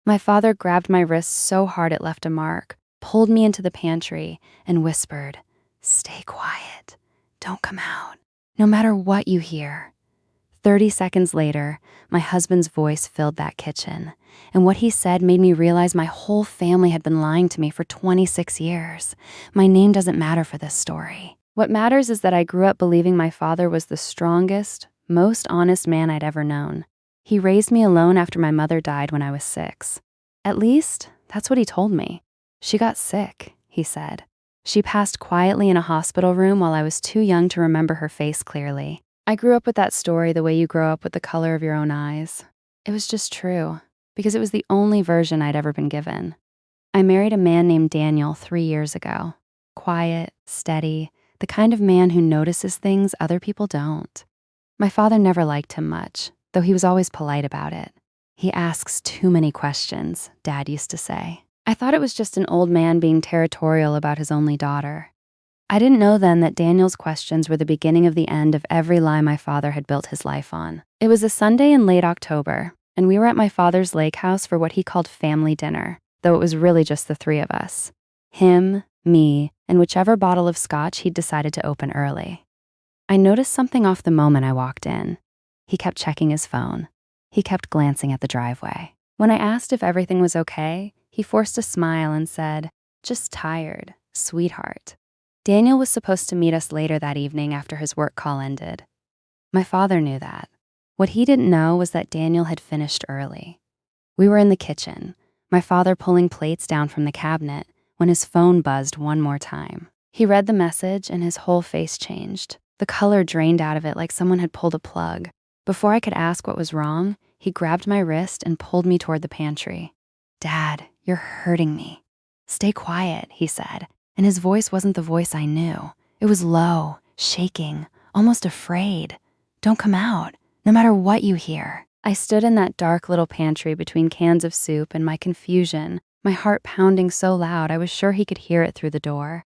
My father grabbed my wrist so hard it left a mark, pulled me into the pantry, and whispered, "Stay quiet. Don't come out, no matter what you hear." 30 seconds later, my husband's voice filled that kitchen, and what he said made me realize my whole family had been lying to me for 26 years. My name doesn't matter for this story. What matters is that I grew up believing my father was the strongest, most honest man I'd ever known. He raised me alone after my mother died when I was 6. At least, that's what he told me. She got sick, he said. She passed quietly in a hospital room while I was too young to remember her face clearly. I grew up with that story the way you grow up with the color of your own eyes. It was just true, because it was the only version I'd ever been given. I married a man named Daniel 3 years ago. Quiet, steady, the kind of man who notices things other people don't. My father never liked him much, though he was always polite about it. "He asks too many questions," Dad used to say. I thought it was just an old man being territorial about his only daughter. I didn't know then that Daniel's questions were the beginning of the end of every lie my father had built his life on. It was a Sunday in late October, and we were at my father's lake house for what he called family dinner, though it was really just the 3 of us. Him, me, and whichever bottle of scotch he'd decided to open early. I noticed something off the moment I walked in. He kept checking his phone. He kept glancing at the driveway. When I asked if everything was okay, he forced a smile and said, "Just tired, sweetheart." Daniel was supposed to meet us later that evening after his work call ended. My father knew that. What he didn't know was that Daniel had finished early. We were in the kitchen, my father pulling plates down from the cabinet, when his phone buzzed one more time. He read the message and his whole face changed. The color drained out of it like someone had pulled a plug. Before I could ask what was wrong, he grabbed my wrist and pulled me toward the pantry. "Dad, you're hurting me." "Stay quiet," he said, and his voice wasn't the voice I knew. It was low, shaking, almost afraid. "Don't come out, no matter what you hear." I stood in that dark little pantry between cans of soup and my confusion, my heart pounding so loud I was sure he could hear it through the door.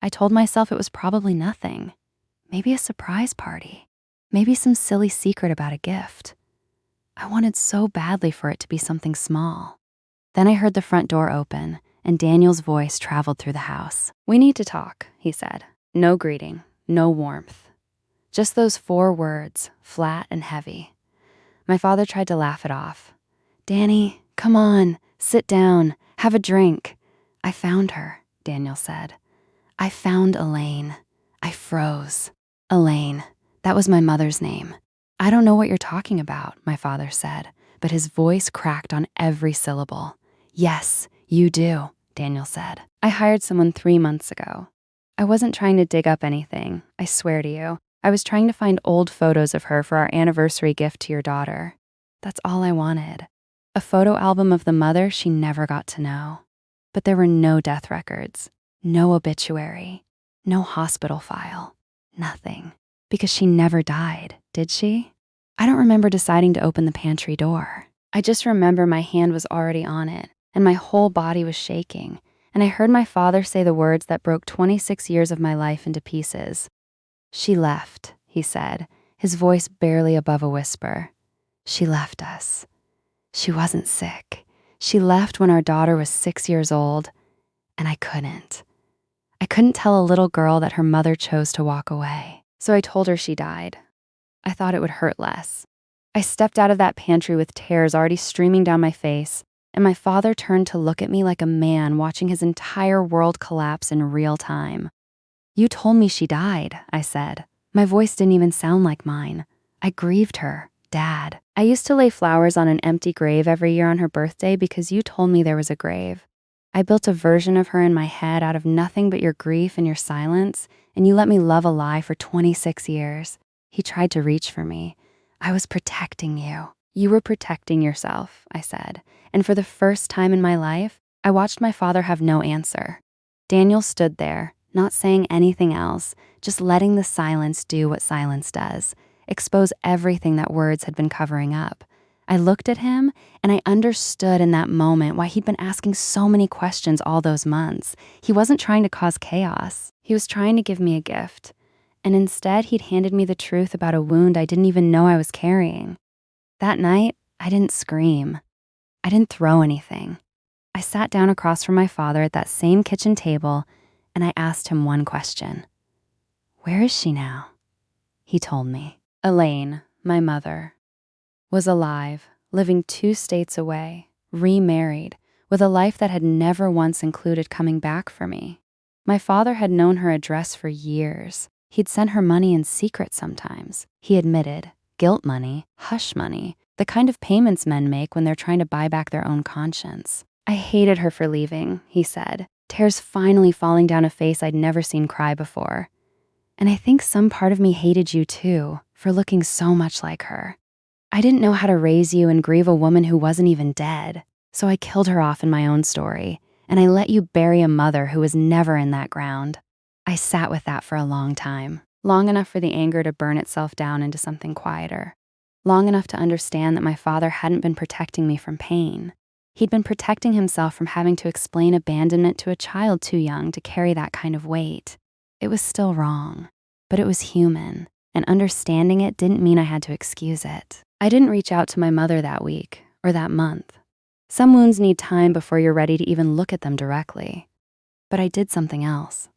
I told myself it was probably nothing. Maybe a surprise party. Maybe some silly secret about a gift. I wanted so badly for it to be something small. Then I heard the front door open, and Daniel's voice traveled through the house. "We need to talk," he said. No greeting, no warmth. Just those 4 words, flat and heavy. My father tried to laugh it off. "Danny, come on, sit down, have a drink." "I found her," Daniel said. "I found Elaine." I froze. Elaine. That was my mother's name. "I don't know what you're talking about," my father said, but his voice cracked on every syllable. "Yes, you do," Daniel said. "I hired someone 3 months ago. I wasn't trying to dig up anything, I swear to you. I was trying to find old photos of her for our anniversary gift to your daughter. That's all I wanted. A photo album of the mother she never got to know. But there were no death records, no obituary, no hospital file, nothing. Because she never died, did she? I don't remember deciding to open the pantry door. I just remember my hand was already on it, and my whole body was shaking, and I heard my father say the words that broke 26 years of my life into pieces. "She left," he said, his voice barely above a whisper. "She left us. She wasn't sick. She left when our daughter was 6 years old, and I couldn't. I couldn't tell a little girl that her mother chose to walk away. So I told her she died. I thought it would hurt less. I stepped out of that pantry with tears already streaming down my face, and my father turned to look at me like a man watching his entire world collapse in real time. "You told me she died," I said. My voice didn't even sound like mine. "I grieved her, Dad. I used to lay flowers on an empty grave every year on her birthday because you told me there was a grave. I built a version of her in my head out of nothing but your grief and your silence, and you let me love a lie for 26 years. He tried to reach for me. I was protecting you." "You were protecting yourself," I said, and for the first time in my life, I watched my father have no answer. Daniel stood there, not saying anything else, just letting the silence do what silence does, expose everything that words had been covering up. I looked at him, and I understood in that moment why he'd been asking so many questions all those months. He wasn't trying to cause chaos. He was trying to give me a gift. And instead, he'd handed me the truth about a wound I didn't even know I was carrying. That night, I didn't scream. I didn't throw anything. I sat down across from my father at that same kitchen table and I asked him one question. Where is she now? He told me. Elaine, my mother, was alive, living 2 states away, remarried, with a life that had never once included coming back for me. My father had known her address for years. He'd sent her money in secret sometimes. He admitted, guilt money, hush money, the kind of payments men make when they're trying to buy back their own conscience. I hated her for leaving, he said, tears finally falling down a face I'd never seen cry before. And I think some part of me hated you too, for looking so much like her. I didn't know how to raise you and grieve a woman who wasn't even dead, so I killed her off in my own story, and I let you bury a mother who was never in that ground. I sat with that for a long time, long enough for the anger to burn itself down into something quieter, long enough to understand that my father hadn't been protecting me from pain. He'd been protecting himself from having to explain abandonment to a child too young to carry that kind of weight. It was still wrong, but it was human, and understanding it didn't mean I had to excuse it. I didn't reach out to my mother that week or that month. Some wounds need time before you're ready to even look at them directly. But I did something else.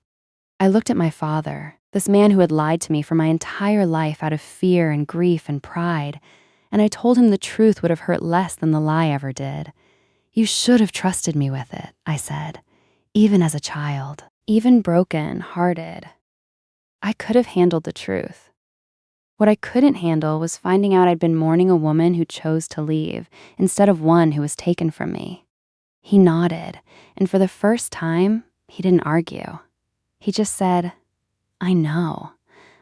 I looked at my father, this man who had lied to me for my entire life out of fear and grief and pride, and I told him the truth would have hurt less than the lie ever did. You should have trusted me with it, I said, even as a child, even broken hearted. I could have handled the truth. What I couldn't handle was finding out I'd been mourning a woman who chose to leave instead of one who was taken from me. He nodded, and for the first time, he didn't argue. He just said, I know.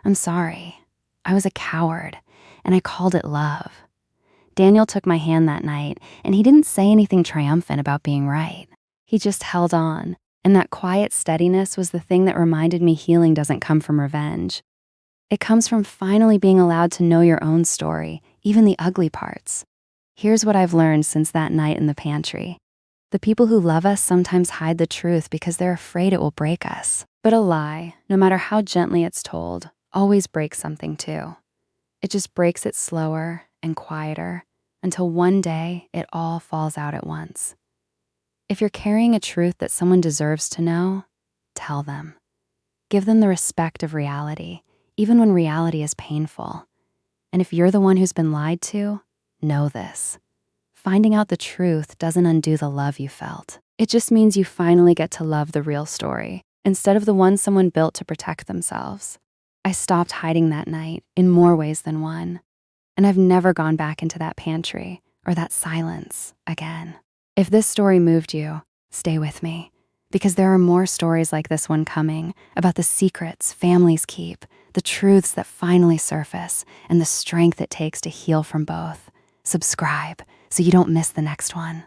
I'm sorry. I was a coward, and I called it love. Daniel took my hand that night, and he didn't say anything triumphant about being right. He just held on, and that quiet steadiness was the thing that reminded me healing doesn't come from revenge. It comes from finally being allowed to know your own story, even the ugly parts. Here's what I've learned since that night in the pantry. The people who love us sometimes hide the truth because they're afraid it will break us. But a lie, no matter how gently it's told, always breaks something too. It just breaks it slower and quieter until one day it all falls out at once. If you're carrying a truth that someone deserves to know, tell them. Give them the respect of reality, even when reality is painful. And if you're the one who's been lied to, know this. Finding out the truth doesn't undo the love you felt. It just means you finally get to love the real story, instead of the one someone built to protect themselves. I stopped hiding that night in more ways than one. And I've never gone back into that pantry or that silence again. If this story moved you, stay with me, because there are more stories like this one coming about the secrets families keep, the truths that finally surface, and the strength it takes to heal from both. Subscribe so you don't miss the next one.